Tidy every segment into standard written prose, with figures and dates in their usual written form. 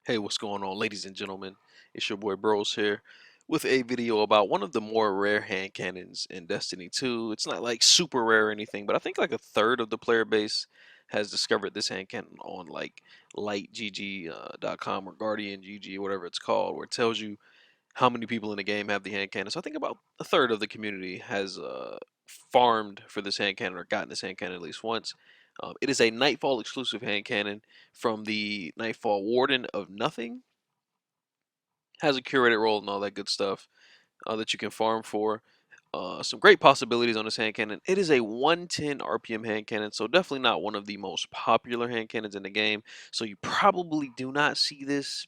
Hey, what's going on, ladies and gentlemen? It's your boy Bros here with a video about one of the more rare hand cannons in Destiny 2. It's not like super rare or anything, but I think like a third of the player base has discovered this hand cannon on like lightgg.com or Guardian GG, whatever it's called, where it tells you how many people in the game have the hand cannon. So I think about a third of the community has farmed for this hand cannon or gotten this hand cannon at least once. It is a Nightfall exclusive hand cannon from the Nightfall Warden of Nothing. Has a curated role and all that good stuff that you can farm for. Some great possibilities on this hand cannon. It is a 110 RPM hand cannon, so definitely not one of the most popular hand cannons in the game. So you probably do not see this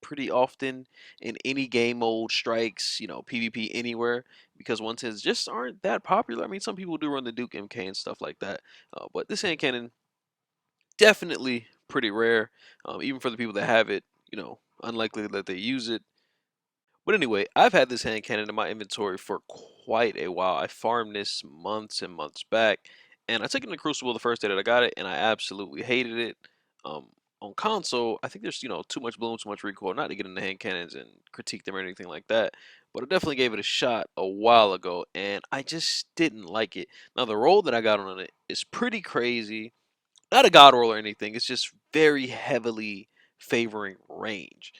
pretty often in any game mode, strikes, PvP anywhere, because 110s just aren't that popular. I mean, some people do run the Duke MK and stuff like that, but this hand cannon definitely pretty rare. Even for the people that have it, unlikely that they use it. But anyway, I've had this hand cannon in my inventory for quite a while. I farmed this months and months back, and I took it in the Crucible the first day that I got it, and I absolutely hated it. Um, on console, I think there's too much bloom, too much recoil. Not to get into hand cannons and critique them or anything like that, but I definitely gave it a shot a while ago, and I just didn't like it. Now the roll that I got on it is pretty crazy. Not a god roll or anything. It's just very heavily favoring range.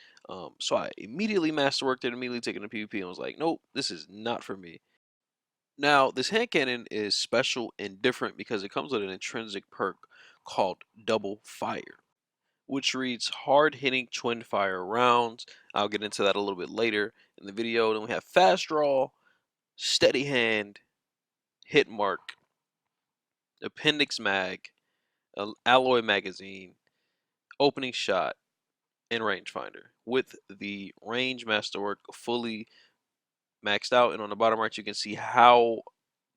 So I immediately masterworked it, immediately taken the PvP, and was like, nope, this is not for me. Now, this hand cannon is special and different because it comes with an intrinsic perk called Double Fire, which reads hard hitting twin fire rounds. I'll get into that a little bit later in the video. Then we have fast draw, steady hand, hit mark, appendix mag, alloy magazine, opening shot, and rangefinder with the range masterwork fully maxed out. And on the bottom right, you can see how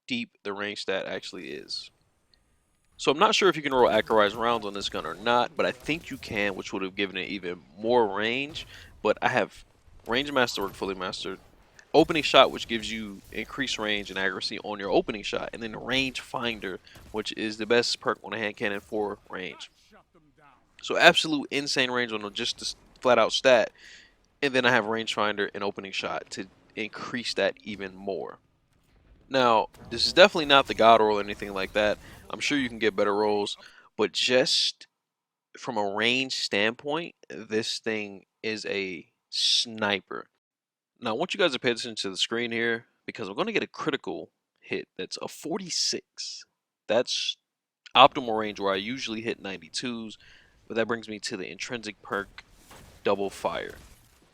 deep the range stat actually is. So I'm not sure if you can roll accurized rounds on this gun or not, but I think you can, which would have given it even more range. But I have range masterwork fully mastered, opening shot, which gives you increased range and accuracy on your opening shot, and then range finder, which is the best perk on a hand cannon for range. So absolute insane range on just the flat out stat. And then I have rangefinder and opening shot to increase that even more. Now, this is definitely not the god roll or anything like that. I'm sure you can get better rolls, but just from a range standpoint, this thing is a sniper. Now, I want you guys to pay attention to the screen here because I'm going to get a critical hit that's a 46. That's optimal range where I usually hit 92s, but that brings me to the intrinsic perk Double Fire,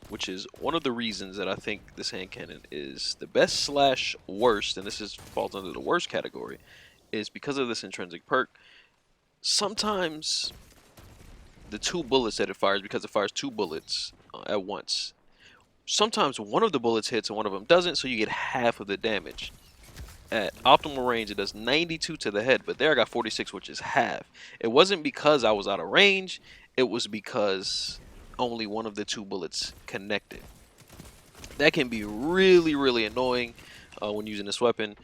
which is one of the reasons that I think this hand cannon is the best slash worst, and this falls under the worst category, is because of this intrinsic perk. Sometimes the two bullets that it fires, because it fires two bullets at once, sometimes one of the bullets hits and one of them doesn't, so you get half of the damage. At optimal range, it does 92 to the head, but there I got 46, which is half. It wasn't because I was out of range, it was because only one of the two bullets connected. That can be really, really annoying when using this weapon.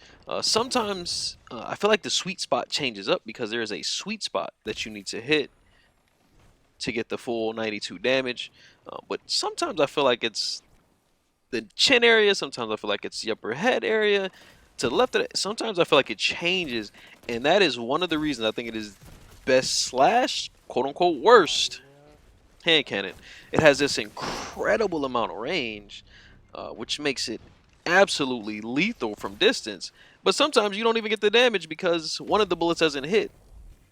Sometimes I feel like the sweet spot changes up because there is a sweet spot that you need to hit to get the full 92 damage. But sometimes I feel like it's the chin area. Sometimes I feel like it's the upper head area. To the left of it, sometimes I feel like it changes. And that is one of the reasons I think it is best slash quote unquote worst hand cannon. It has this incredible amount of range, which makes it absolutely lethal from distance. But sometimes you don't even get the damage because one of the bullets hasn't hit.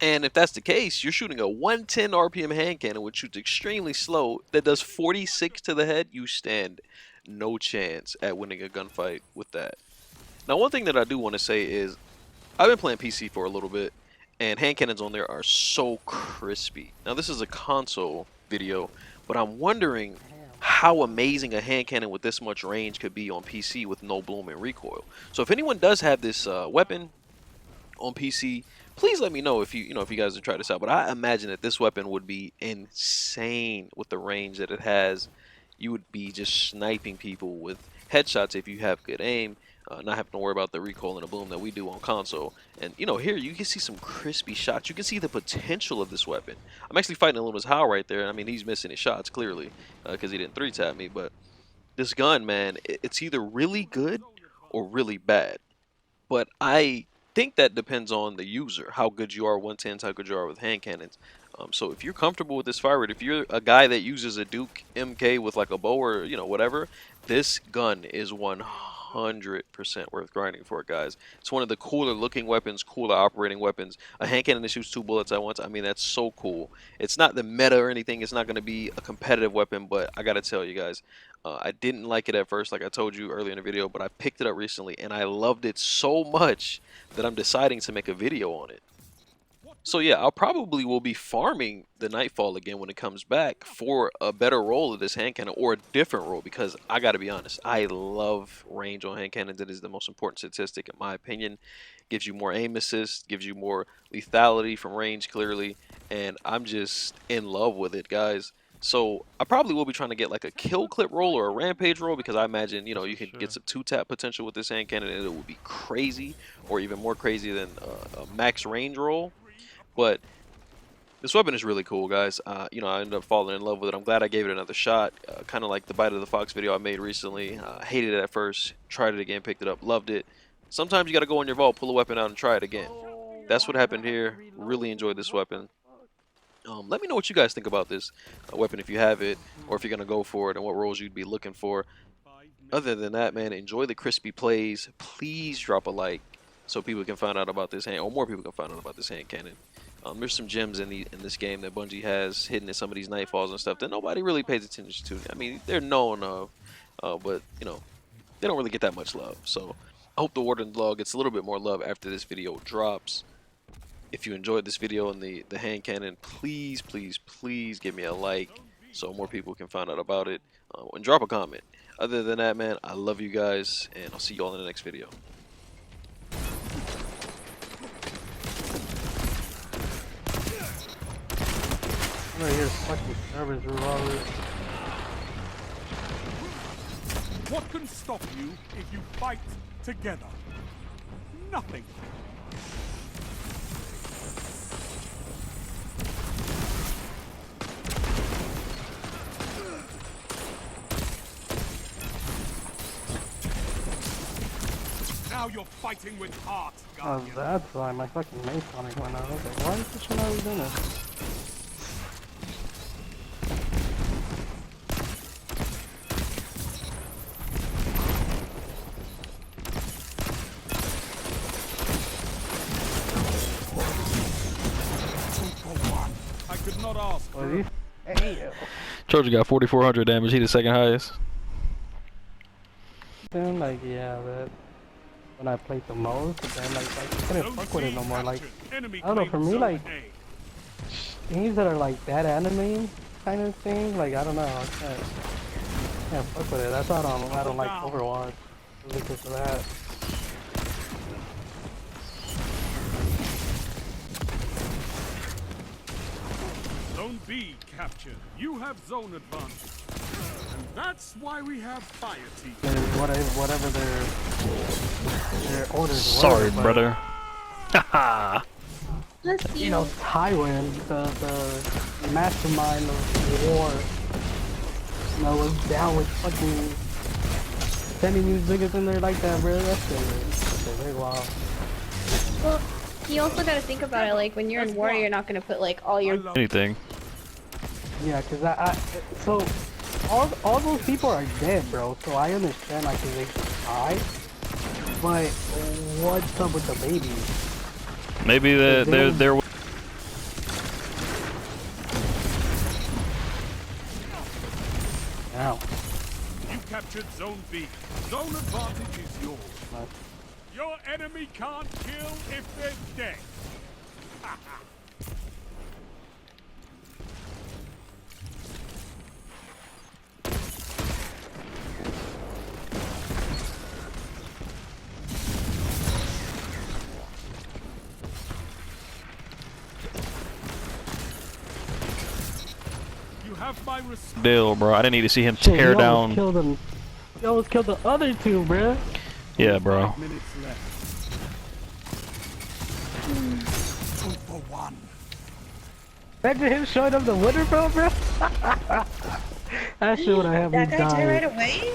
And if that's the case, you're shooting a 110 RPM hand cannon, which shoots extremely slow, that does 46 to the head. You stand no chance at winning a gunfight with that. Now, one thing that I do want to say is I've been playing PC for a little bit, and hand cannons on there are so crispy. Now, this is a console video, but I'm wondering how amazing a hand cannon with this much range could be on PC with no bloom and recoil. So if anyone does have this weapon on PC, please let me know if if you guys have tried this out. But I imagine that this weapon would be insane with the range that it has. You would be just sniping people with headshots if you have good aim. not having to worry about the recoil and the boom that we do on console. And you know, here you can see some crispy shots. You can see the potential of this weapon. I'm actually fighting Illumin's How right there. I mean, he's missing his shots clearly because he didn't 3-tap me. But this gun, man, it's either really good or really bad. But I think that depends on the user, how good you are 110s, how good you are with hand cannons. So if you're comfortable with this fire rate, if you're a guy that uses a Duke MK with like a bow or whatever, this gun is 100% worth grinding for, guys. It's one of the cooler looking weapons, cooler operating weapons. A hand cannon that shoots 2 bullets at once. I mean, that's so cool. It's not the meta or anything. It's not going to be a competitive weapon, but I got to tell you guys, I didn't like it at first, like I told you earlier in the video, but I picked it up recently and I loved it so much that I'm deciding to make a video on it. So yeah, I'll probably will be farming the Nightfall again when it comes back for a better roll of this hand cannon or a different roll, because I gotta be honest, I love range on hand cannons. It is the most important statistic in my opinion. Gives you more aim assist, gives you more lethality from range clearly, and I'm just in love with it, guys. So I probably will be trying to get like a kill clip roll or a rampage roll, because I imagine, you know, you can get some 2-tap potential with this hand cannon and it will be crazy, or even more crazy than a max range roll. But this weapon is really cool, guys. You know, I ended up falling in love with it. I'm glad I gave it another shot. Kind of like the Bite of the Fox video I made recently. Hated it at first, tried it again, picked it up, loved it. Sometimes you got to go in your vault, pull a weapon out, and try it again. That's what happened here. Really enjoyed this weapon. Let me know what you guys think about this weapon, if you have it, or if you're going to go for it, and what roles you'd be looking for. Other than that, man, enjoy the crispy plays. Please drop a like so people can find out about this hand, or more people can find out about this hand cannon. There's some gems in this game that Bungie has hidden in some of these Nightfalls and stuff that nobody really pays attention to. I mean, they're known of, but you know, they don't really get that much love. So I hope the Warden Log gets a little bit more love after this video drops. If you enjoyed this video and the hand cannon, please, please, please give me a like so more people can find out about it, and drop a comment. Other than that, man, I love you guys, and I'll see you all in the next video. Right here, fucking servers revolver. What can stop you if you fight together? Nothing. Now you're fighting with heart, Guardian. Oh, that's why my fucking mace sonic went out. I was like, why is this one always doing this? I could not ask. Oh, hey, Trojan got 4,400 damage. He the second highest. then like yeah, but when I played the most, then like I couldn't fuck with it no more. Like I don't know, for me like things that are like that anime kind of thing, like I don't know, I can't fuck with it. That's why I don't like Overwatch, because of that. Zone B captured. You have zone advantage. And that's why we have fire team. Whatever their orders Sorry, were. But, brother. Haha. you know, Tywin, the mastermind of the war, you know, was down with fucking sending you niggas in there like that, bro. That's very wild. Well, you also gotta think about it, like, when you're in war, you're not gonna put, like, all your... Anything. Yeah, cause so, all those people are dead, bro, so I understand, like, if they die, but what's up with the babies? Maybe they're Now. You captured zone B. Zone advantage is yours. Nice. Your enemy can't kill if they're dead. You have my respect. Dill, bro. I didn't need to see him Shit, tear you almost down. killed him. You almost killed the other two, bruh. Yeah, bro. 5 minutes left. 2 for 1. Imagine him showing up the Winterfell, bro. That shit would have had me That guy died right dying. away?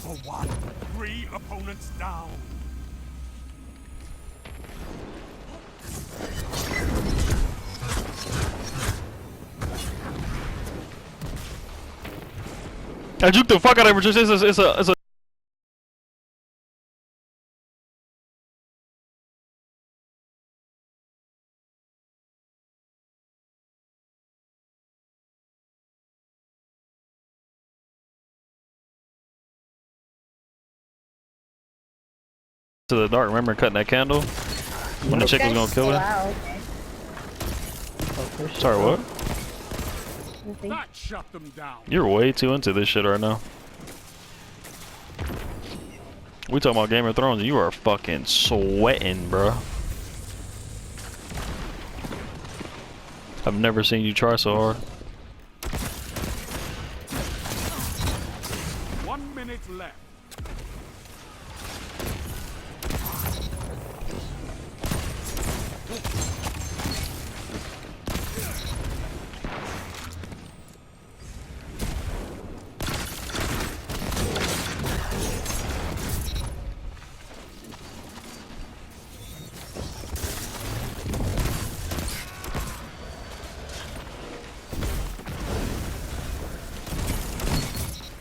For 1. 3 opponents down. I juked the fuck out of him. It's a to the dark. Remember cutting that candle when the chick was gonna kill her? Wow. Sorry, what? Nothing. That shut them down. You're way too into this shit right now. We talking about Game of Thrones and you are fucking sweating, bro. I've never seen you try so hard. 1 minute left.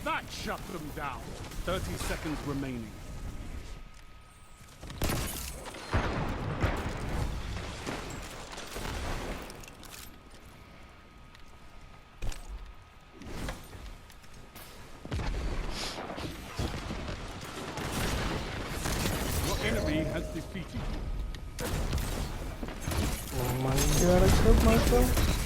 That shut them down. 30 seconds remaining. Your enemy has defeated you. Oh my god, I killed myself.